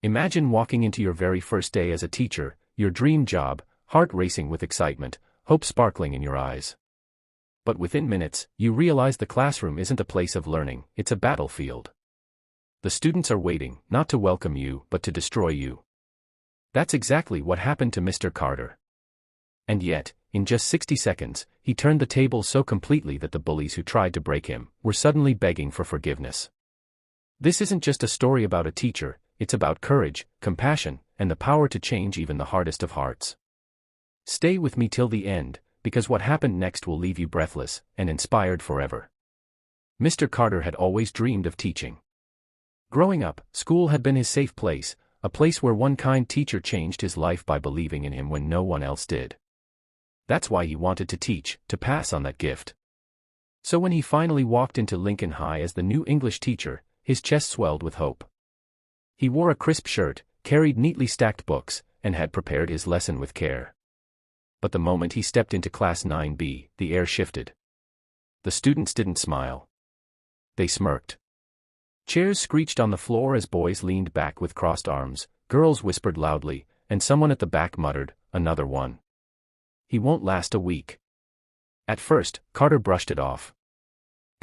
Imagine walking into your very first day as a teacher, your dream job, heart racing with excitement, hope sparkling in your eyes. But within minutes, you realize the classroom isn't a place of learning, it's a battlefield. The students are waiting, not to welcome you, but to destroy you. That's exactly what happened to Mr. Carter. And yet, in just 60 seconds, he turned the tables so completely that the bullies who tried to break him were suddenly begging for forgiveness. This isn't just a story about a teacher, it's about courage, compassion, and the power to change even the hardest of hearts. Stay with me till the end, because what happened next will leave you breathless and inspired forever. Mr. Carter had always dreamed of teaching. Growing up, school had been his safe place, a place where one kind teacher changed his life by believing in him when no one else did. That's why he wanted to teach, to pass on that gift. So when he finally walked into Lincoln High as the new English teacher, his chest swelled with hope. He wore a crisp shirt, carried neatly stacked books, and had prepared his lesson with care. But the moment he stepped into Class 9B, the air shifted. The students didn't smile. They smirked. Chairs screeched on the floor as boys leaned back with crossed arms, girls whispered loudly, and someone at the back muttered, "Another one. He won't last a week." At first, Carter brushed it off.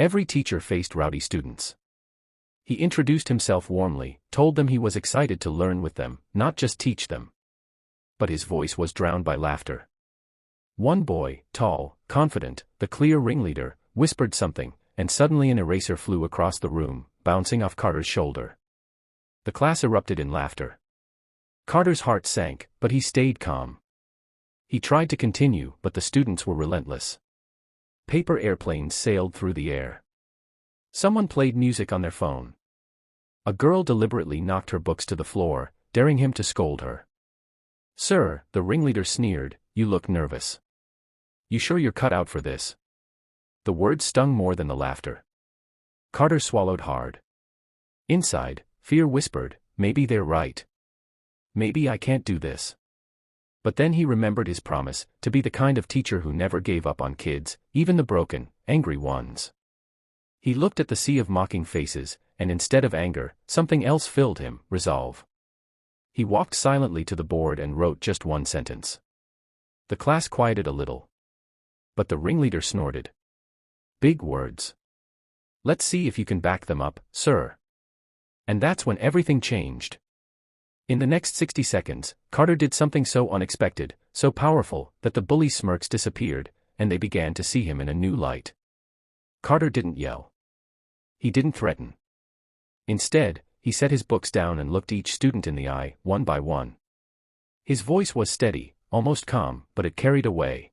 Every teacher faced rowdy students. He introduced himself warmly, told them he was excited to learn with them, not just teach them. But his voice was drowned by laughter. One boy, tall, confident, the clear ringleader, whispered something, and suddenly an eraser flew across the room, bouncing off Carter's shoulder. The class erupted in laughter. Carter's heart sank, but he stayed calm. He tried to continue, but the students were relentless. Paper airplanes sailed through the air. Someone played music on their phone. A girl deliberately knocked her books to the floor, daring him to scold her. "Sir," the ringleader sneered, "you look nervous. You sure you're cut out for this?" The words stung more than the laughter. Carter swallowed hard. Inside, fear whispered, "Maybe they're right. Maybe I can't do this." But then he remembered his promise, to be the kind of teacher who never gave up on kids, even the broken, angry ones. He looked at the sea of mocking faces, and instead of anger, something else filled him, resolve. He walked silently to the board and wrote just one sentence. The class quieted a little. But the ringleader snorted. "Big words. Let's see if you can back them up, sir." And that's when everything changed. In the next 60 seconds, Carter did something so unexpected, so powerful, that the bullies' smirks disappeared, and they began to see him in a new light. Carter didn't yell. He didn't threaten. Instead, he set his books down and looked each student in the eye, one by one. His voice was steady, almost calm, but it carried a way.